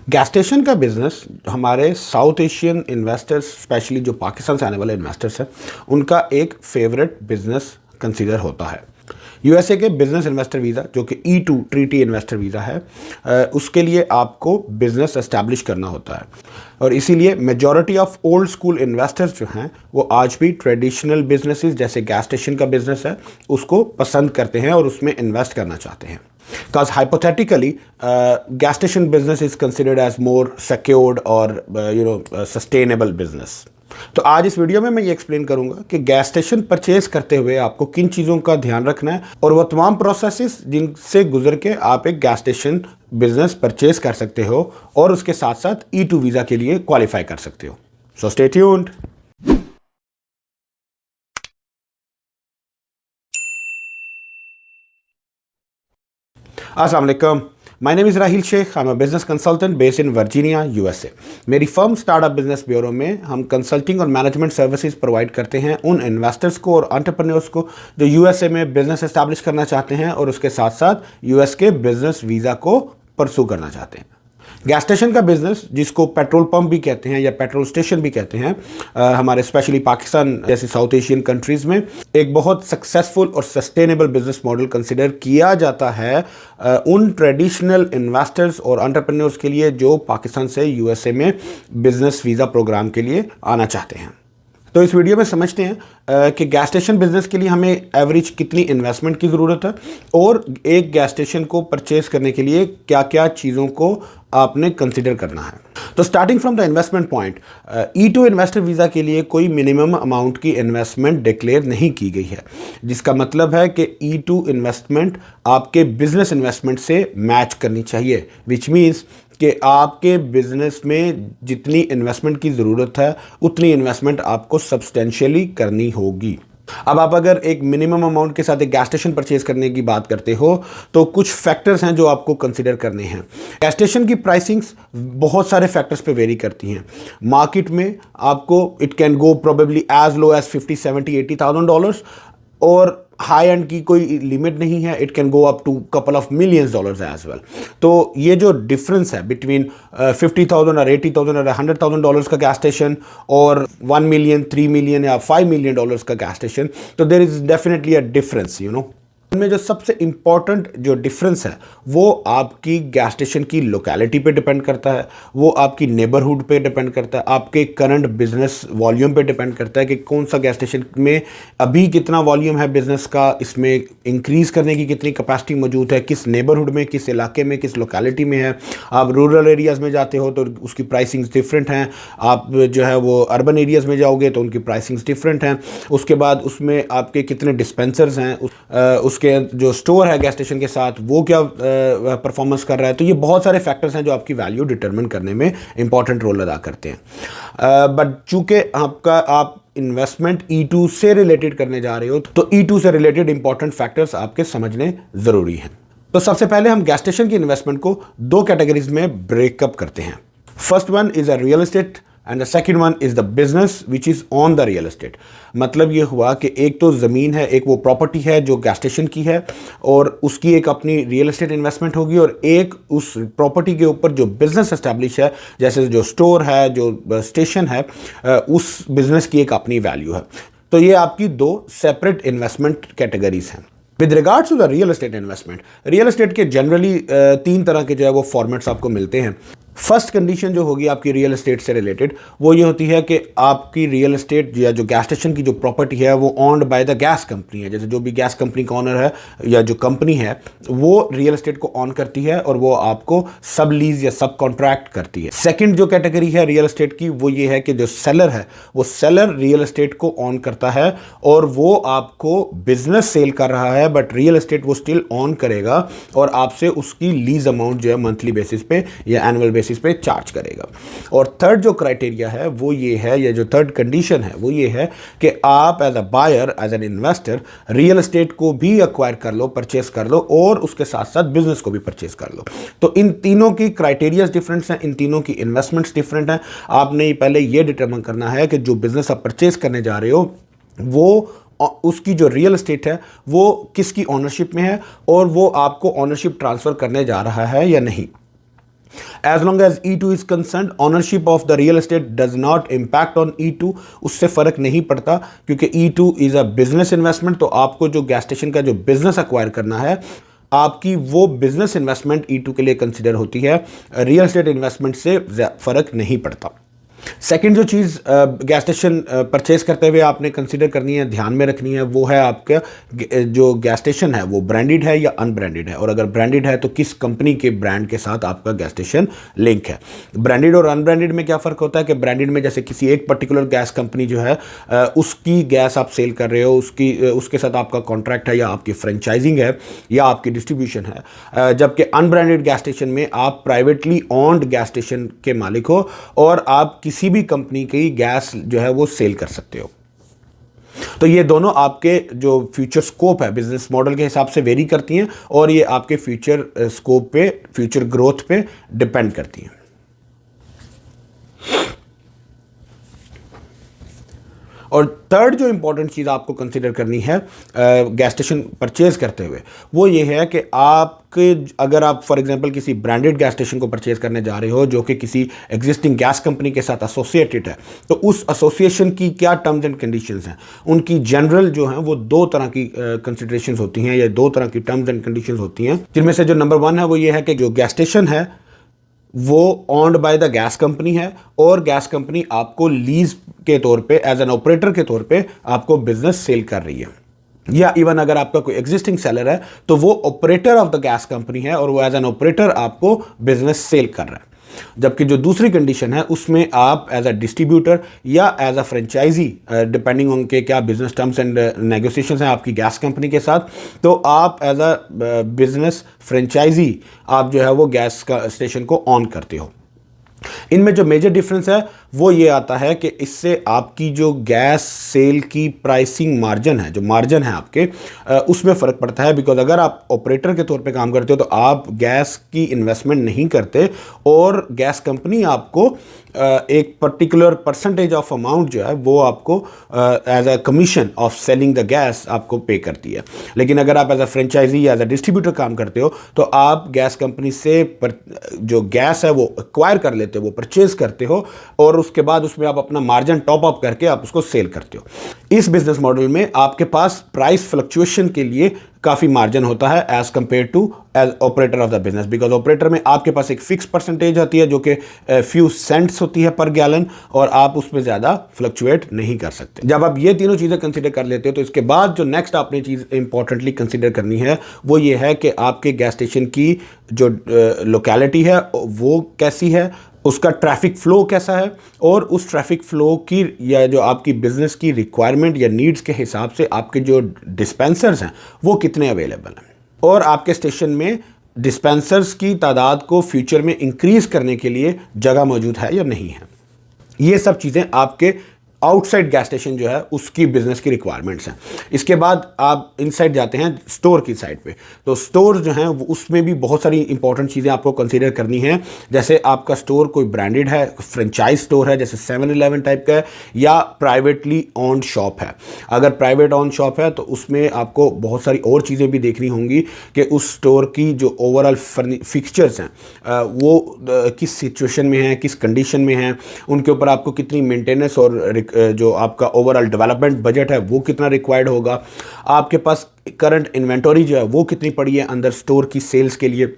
Gas station का business हमारे south Asian investors, specially जो पाकिस्तान से आने वाले इन्वेस्टर्स हैं, उनका एक फेवरेट बिज़नेस कंसीडर होता है। यूएसए के बिज़नेस इन्वेस्टर वीज़ा, जो कि E2 ट्रीटी इन्वेस्टर वीज़ा है, उसके लिए आपको बिज़नेस एस्टैब्लिश करना होता है और इसीलिए majority of old school investors जो हैं वो आज भी ट्रेडिशनल बिजनेसेस जैसे गैस स्टेशन का बिज़नेस है उसको पसंद करते हैं और उसमें इन्वेस्ट करना चाहते हैं। Because hypothetically, gas station business is considered as more secured or sustainable business. तो आज इस वीडियो में मैं ये एक्सप्लेन करूंगा कि गैस स्टेशन परचेज करते हुए आपको किन चीज़ों का ध्यान रखना है और वो तमाम प्रोसेसेस जिनसे गुजर के आप एक गैस स्टेशन बिजनेस परचेज कर सकते हो और उसके साथ साथ E2 वीज़ा के लिए क्वालिफाई कर सकते हो। So stay tuned. अस्सलाम वालेकुम, my name is Rahil Shaikh. I am a business consultant based in Virginia, USA. मेरी फर्म स्टार्टअप बिजनेस ब्यूरो में हम कंसल्टिंग और मैनेजमेंट सर्विसेज प्रोवाइड करते हैं उन इन्वेस्टर्स को और एंटरप्रेन्योर्स को जो यूएसए में बिजनेस एस्टैब्लिश करना चाहते हैं और उसके साथ साथ यूएस के बिजनेस वीज़ा को परसू करना चाहते हैं। गैस स्टेशन का बिज़नेस, जिसको पेट्रोल पंप भी कहते हैं या पेट्रोल स्टेशन भी कहते हैं, हमारे स्पेशली पाकिस्तान जैसे साउथ एशियन कंट्रीज़ में एक बहुत सक्सेसफुल और सस्टेनेबल बिजनेस मॉडल कंसिडर किया जाता है उन ट्रेडिशनल इन्वेस्टर्स और एंटरप्रेन्योर्स के लिए जो पाकिस्तान से यूएसए में बिज़नेस वीज़ा प्रोग्राम के लिए आना चाहते हैं। तो इस वीडियो में समझते हैं कि गैस स्टेशन बिज़नेस के लिए हमें एवरेज कितनी इन्वेस्टमेंट की ज़रूरत है और एक गैस स्टेशन को परचेज़ करने के लिए क्या क्या चीज़ों को आपने कंसिडर करना है। तो starting from the investment point, E2 investor visa के लिए कोई मिनिमम अमाउंट की इन्वेस्टमेंट डिक्लेयर नहीं की गई है, जिसका मतलब है कि E2 इन्वेस्टमेंट आपके बिजनेस इन्वेस्टमेंट से मैच करनी चाहिए, विच मीन्स कि आपके बिजनेस में जितनी इन्वेस्टमेंट की ज़रूरत है उतनी इन्वेस्टमेंट आपको सब्सटेंशियली करनी होगी। अब आप अगर एक मिनिमम अमाउंट के साथ एक गैस स्टेशन परचेज करने की बात करते हो तो कुछ फैक्टर्स हैं जो आपको कंसिडर करने हैं। गैस स्टेशन की प्राइसिंग्स बहुत सारे फैक्टर्स पे वेरी करती हैं। मार्केट में आपको it can go probably as low as 50, 70, $80,000 और हाई एंड की कोई लिमिट नहीं है, it can go up to couple of millions dollars as well. तो ये जो डिफरेंस है बिटवीन 50,000 और 80,000 और $100,000 का गैस स्टेशन और 1 मिलियन, 3 मिलियन या 5 मिलियन डॉलर्स का गैस स्टेशन, तो there is definitely a difference, इनमें जो सबसे इंपॉर्टेंट जो डिफरेंस है वो आपकी गैस स्टेशन की लोकेलिटी पे डिपेंड करता है, वो आपकी नेबरहुड पे डिपेंड करता है, आपके करंट बिजनेस वॉल्यूम पे डिपेंड करता है कि कौन सा गैस स्टेशन में अभी कितना वॉल्यूम है बिजनेस का, इसमें इंक्रीज करने की कितनी कैपेसिटी मौजूद है, किस नेबरहुड में, किस इलाके में, किस लोकेलिटी में है। आप रूरल एरियाज़ में जाते हो तो उसकी प्राइसिंग्स डिफरेंट हैं, आप जो है वो अर्बन एरियाज़ में जाओगे तो उनकी प्राइसिंग्स डिफरेंट हैं। उसके बाद उसमें आपके कितने डिस्पेंसर्स हैं, उसके जो स्टोर है गैस स्टेशन के साथ वो क्या परफॉर्मेंस कर रहा है। तो ये बहुत सारे फैक्टर्स हैं जो आपकी वैल्यू डिटरमिन करने में इंपॉर्टेंट रोल अदा करते हैं। बट चूंकि आप इन्वेस्टमेंट E2 से रिलेटेड करने जा रहे हो तो E2 से रिलेटेड इंपॉर्टेंट फैक्टर्स आपके समझने ज़रूरी हैं। तो सबसे पहले हम गैस स्टेशन की इन्वेस्टमेंट को दो कैटेगरीज में ब्रेकअप करते हैं। First one is a real estate and the second one is the business which is on the real estate. मतलब ये हुआ कि एक तो ज़मीन है, एक वो प्रॉपर्टी है जो गैस स्टेशन की है और उसकी एक अपनी रियल एस्टेट इन्वेस्टमेंट होगी, और एक उस प्रॉपर्टी के ऊपर जो बिज़नेस एस्टैब्लिश है, जैसे जो स्टोर है, जो स्टेशन है, उस बिज़नेस की एक अपनी वैल्यू है। तो ये आपकी दो सेपरेट इन्वेस्टमेंट कैटेगरीज हैं। With regards to the real estate investment, real estate के जनरली 3 तरह के जो है वो फॉर्मेट्स आपको मिलते हैं। फर्स्ट कंडीशन जो होगी आपकी रियल एस्टेट से रिलेटेड वो ये होती है कि आपकी रियल एस्टेट या जो गैस स्टेशन की जो प्रॉपर्टी है वो owned by the gas company है। जैसे जो भी गैस कंपनी का ऑनर है या जो कंपनी है वो रियल एस्टेट को ऑन करती है और वो आपको सब लीज या सब कॉन्ट्रैक्ट करती है। सेकंड जो कैटेगरी है रियल एस्टेट की वो ये है कि जो सेलर है वो सेलर रियल एस्टेट को ऑन करता है और वो आपको बिजनेस सेल कर रहा है, बट रियल एस्टेट वो स्टिल ऑन करेगा और आपसे उसकी लीज अमाउंट जो है मंथली बेसिस पे या एनुअल बेसिस पे चार्ज करेगा। और थर्ड जो क्राइटेरिया है वो ये है, या जो थर्ड कंडीशन है वो ये है कि आप as a buyer, as an investor real estate को भी एक्वायर कर लो, परचेस कर लो और उसके साथ साथ बिजनेस को भी परचेस कर लो। तो इन तीनों की क्राइटेरियाज डिफरेंट हैं, इन तीनों की इन्वेस्टमेंट्स डिफरेंट हैं। आपने पहले ये डिटरमाइन करना है कि जो बिजनेस आप परचेस करने जा रहे हो वो उसकी जो रियल एस्टेट है वो किसकी ऑनरशिप में है और वो आपको ऑनरशिप ट्रांसफ़र करने जा रहा है या नहीं। As long as E2 is concern, ownership of the real estate does not impact on E2, उससे फर्क नहीं पड़ता क्योंकि E2 is a business investment. तो आपको जो गैस स्टेशन का जो बिजनेस एक्वायर करना है, आपकी वो बिजनेस इन्वेस्टमेंट E2 के लिए कंसिडर होती है, रियल एस्टेट इन्वेस्टमेंट से फर्क नहीं पड़ता। सेकंड जो चीज़ गैस स्टेशन परचेज करते हुए आपने कंसीडर करनी है, ध्यान में रखनी है, वो है आपका जो गैस स्टेशन है वो ब्रांडेड है या अनब्रांडेड है, और अगर ब्रांडेड है तो किस कंपनी के ब्रांड के साथ आपका गैस स्टेशन लिंक है। ब्रांडेड और अनब्रांडेड में क्या फ़र्क होता है कि ब्रांडेड में जैसे किसी एक पर्टिकुलर गैस कंपनी जो है उसकी गैस आप सेल कर रहे हो, उसके साथ आपका कॉन्ट्रैक्ट है या आपकी फ्रेंचाइजिंग है या आपकी डिस्ट्रीब्यूशन है, जबकि अनब्रांडेड गैस स्टेशन में आप प्राइवेटली ओन्ड गैस स्टेशन के मालिक हो और आप किसी भी कंपनी की गैस जो है वो सेल कर सकते हो। तो ये दोनों आपके जो फ्यूचर स्कोप है बिजनेस मॉडल के हिसाब से वेरी करती हैं और ये आपके फ्यूचर स्कोप पे, फ्यूचर ग्रोथ पे डिपेंड करती हैं। और थर्ड जो इंपॉर्टेंट चीज़ आपको कंसीडर करनी है गैस स्टेशन परचेज करते हुए, वो ये है कि अगर आप फॉर एग्जांपल किसी ब्रांडेड गैस स्टेशन को परचेज करने जा रहे हो जो कि किसी एग्जिस्टिंग गैस कंपनी के साथ एसोसिएटेड है, तो उस एसोसिएशन की क्या टर्म्स एंड कंडीशंस हैं। उनकी जनरल जो हैं वो दो तरह की कंसिडरेशंस होती हैं या दो तरह की टर्म्स एंड कंडीशंस होती हैं, जिनमें से जो नंबर 1 है वो ये है कि जो गैस स्टेशन है वो owned by the gas company है और गैस कंपनी आपको लीज के तौर पे, एज एन ऑपरेटर के तौर पे आपको बिजनेस सेल कर रही है। या इवन अगर आपका कोई एग्जिस्टिंग सेलर है तो वो operator of the gas company है और वो एज एन ऑपरेटर आपको बिजनेस सेल कर रहा है। जबकि जो दूसरी कंडीशन है उसमें आप एज अ डिस्ट्रीब्यूटर या as a franchisee, depending on के क्या बिजनेस टर्म्स एंड नेगोशिएशंस हैं आपकी गैस कंपनी के साथ, तो आप एज अ बिजनेस फ्रेंचाइजी आप जो है वो गैस का स्टेशन को ऑन करते हो। इनमें जो मेजर डिफरेंस है वो ये आता है कि इससे आपकी जो गैस सेल की प्राइसिंग मार्जिन है, जो मार्जिन है आपके, उसमें फ़र्क पड़ता है। बिकॉज अगर आप ऑपरेटर के तौर पे काम करते हो तो आप गैस की इन्वेस्टमेंट नहीं करते और गैस कंपनी आपको एक पर्टिकुलर परसेंटेज ऑफ अमाउंट जो है वो आपको as a commission of selling the gas आपको पे करती है। लेकिन अगर आप एज अ फ्रेंचाइजी या एज अ डिस्ट्रीब्यूटर काम करते हो तो आप गैस कंपनी से जो गैस है वो एक्वायर कर लेते हो, वो परचेज करते हो और उसके बाद उसमें आप अपना मार्जिन टॉप अप करके आप उसको सेल करते हो। इस बिजनेस मॉडल में आपके पास प्राइस फ्लक्चुएशन के लिए काफ़ी मार्जिन होता है as compare to as operator of the business. Because operator में आपके पास एक फिक्स परसेंटेज होती है जो कि फ्यू सेंट्स होती है पर गैलन और आप उसमें ज़्यादा फ्लक्चुएट नहीं कर सकते। जब आप ये तीनों चीज़ें कंसीडर कर लेते हो तो इसके बाद जो नेक्स्ट आपने चीज़ इंपॉर्टेंटली कंसीडर करनी है वो ये है कि आपके गैस स्टेशन की जो लोकेलिटी है वो कैसी है, उसका ट्रैफिक फ्लो कैसा है और उस ट्रैफिक फ्लो की या जो आपकी बिजनेस की रिक्वायरमेंट या नीड्स के हिसाब से आपके जो डिस्पेंसर्स हैं वो कितने अवेलेबल हैं और आपके स्टेशन में डिस्पेंसर्स की तादाद को फ्यूचर में इंक्रीज करने के लिए जगह मौजूद है या नहीं है। ये सब चीज़ें आपके आउटसाइड गैस स्टेशन जो है उसकी बिजनेस की रिक्वायरमेंट्स हैं। इसके बाद आप इनसाइड जाते हैं स्टोर की साइड पे, तो स्टोर जो हैं वो उसमें भी बहुत सारी इंपॉर्टेंट चीज़ें आपको कंसीडर करनी है। जैसे आपका स्टोर कोई ब्रांडेड है, फ्रेंचाइज स्टोर है जैसे 7-Eleven टाइप का है, या प्राइवेटली ओन्ड शॉप है। अगर प्राइवेट ओन्ड शॉप है तो उसमें आपको बहुत सारी और चीज़ें भी देखनी होंगी कि उस स्टोर की जो ओवरऑल फिक्सचर्स हैं वो किस सिचुएशन में हैं, किस कंडीशन में हैं, उनके ऊपर आपको कितनी मेंटेनेंस और जो आपका ओवरऑल डेवलपमेंट बजट है वो कितना रिक्वायर्ड होगा, आपके पास करंट इन्वेंटरी जो है वो कितनी पड़ी है अंदर स्टोर की सेल्स के लिए।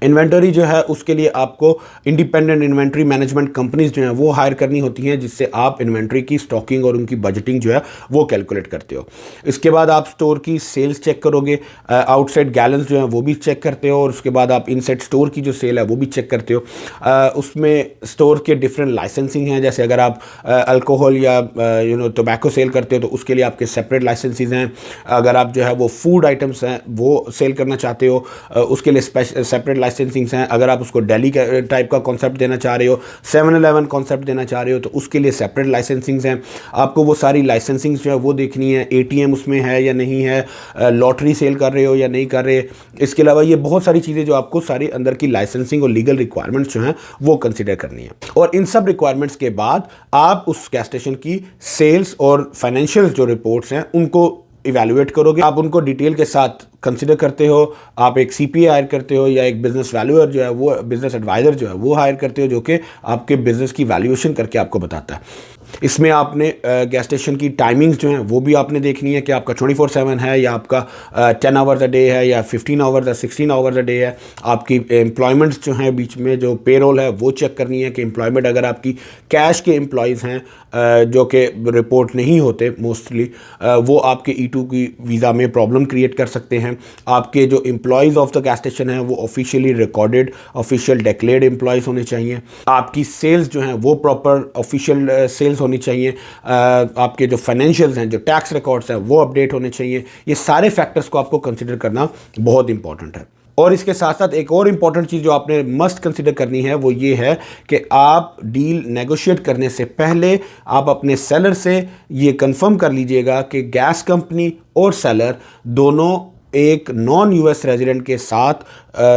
इन्वेंटरी जो है उसके लिए आपको इंडिपेंडेंट इन्वेंटरी मैनेजमेंट कंपनीज जो हैं वो हायर करनी होती हैं जिससे आप इन्वेंटरी की स्टॉकिंग और उनकी बजटिंग जो है वो कैलकुलेट करते हो। इसके बाद आप स्टोर की सेल्स चेक करोगे, आउटसाइड गैलन्स जो हैं वो भी चेक करते हो और उसके बाद आप इनसाइड स्टोर की जो सेल है वो भी चेक करते हो। उसमें स्टोर के डिफरेंट लाइसेंसिंग हैं, जैसे अगर आप अल्कोहल या टोबैको सेल करते हो तो उसके लिए आपके सेपरेट लाइसेंसेज हैं। अगर आप जो है वो फूड आइटम्स हैं वो सेल करना चाहते हो उसके लिए सेपरेट लाइसेंसिंग्स हैं। अगर आप उसको दिल्ली टाइप का कॉन्सेप्ट देना चाह रहे हो, 7-Eleven कॉन्सेप्ट देना चाह रहे हो तो उसके लिए सेपरेट लाइसेंसिंग्स हैं। आपको वो सारी लाइसेंसिंग्स जो है वो देखनी है, ATM उसमें है या नहीं है, लॉटरी सेल कर रहे हो या नहीं कर रहे। इसके अलावा ये बहुत सारी चीज़ें जो आपको सारी अंदर की लाइसेंसिंग और लीगल रिक्वायरमेंट्स जो हैं वो कंसिडर करनी है। और इन सब रिक्वायरमेंट्स के बाद आप उस गैस स्टेशन की सेल्स और फाइनेंशियल जो रिपोर्ट्स हैं उनको इवैल्यूएट करोगे। आप उनको डिटेल के साथ कंसिडर करते हो, आप एक CPA हायर करते हो या एक बिजनेस वैल्यूअर जो है वो, बिजनेस एडवाइज़र जो है वो हायर करते हो, जो कि आपके बिजनेस की वैल्यूएशन करके आपको बताता है। इसमें आपने गैस स्टेशन की टाइमिंग्स जो हैं वो भी आपने देखनी है कि आपका 24/7 है या आपका 10 आवर्स अ डे है या 15 आवर्स या 16 आवर्स अ डे है। आपकी एम्प्लॉयमेंट्स जो हैं बीच में जो पेरोल है वो चेक करनी है कि एम्प्लॉयमेंट अगर आपकी कैश के एम्प्लॉयज़ हैं जो कि रिपोर्ट नहीं होते मोस्टली, वो आपके E2 की वीज़ा में प्रॉब्लम क्रिएट कर सकते हैं। आपके जो employees of the gas station हैं वो officially recorded, official declared employees होने चाहिए। आपकी सेल्स जो हैं वो प्रॉपर ऑफिशियल सेल्स होनी चाहिए। आपके जो फाइनेंशियल्स हैं, जो टैक्स रिकॉर्ड्स हैं वो अपडेट होने चाहिए। ये सारे फैक्टर्स को आपको कंसिडर करना बहुत इंपॉर्टेंट है। और इसके साथ साथ एक और इम्पॉर्टेंट चीज़ जो आपने मस्ट कंसिडर करनी है वो ये है कि आप डील नेगोशिएट करने से पहले आप अपने सेलर से ये कंफर्म कर लीजिएगा कि गैस कंपनी और सेलर दोनों एक नॉन US रेजिडेंट के साथ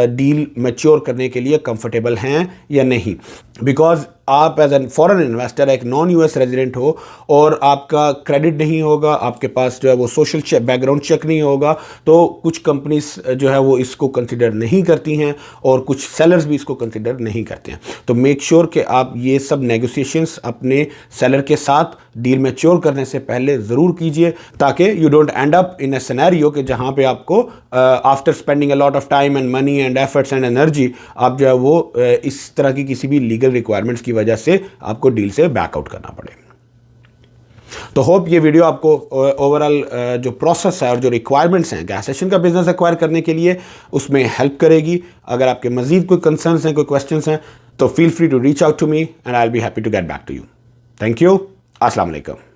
डील मैच्योर करने के लिए कंफर्टेबल हैं या नहीं। बिकॉज आप एज एन फॉरेन इन्वेस्टर एक नॉन US रेजिडेंट हो और आपका क्रेडिट नहीं होगा, आपके पास जो है वो सोशल बैकग्राउंड चेक नहीं होगा, तो कुछ कंपनीज जो है वो इसको कंसिडर नहीं करती हैं और कुछ सेलर्स भी इसको कंसिडर नहीं करते हैं। तो मेक श्योर कि आप ये सब नेगोशिएशंस अपने सेलर के साथ डील मैच्योर करने से पहले ज़रूर कीजिए, ताकि you don't and up in a scenario कि जहाँ पे आपको after spending a lot of time and money and efforts and energy आप जो है वो इस तरह की किसी भी लीगल रिक्वायरमेंट्स की वजह से आपको डील से बैकआउट करना पड़े। तो होप ये वीडियो आपको ओवरऑल जो प्रोसेस है और जो रिक्वायरमेंट्स हैं गैस स्टेशन का बिजनेस एक्वायर करने के लिए उसमें हेल्प करेगी। अगर आपके मजीद कोई कंसर्न्स हैं, कोई क्वेश्चंस हैं, तो feel free to reach out to me and I will be happy to get back to you. Thank you. अस्सलाम वालेकुम।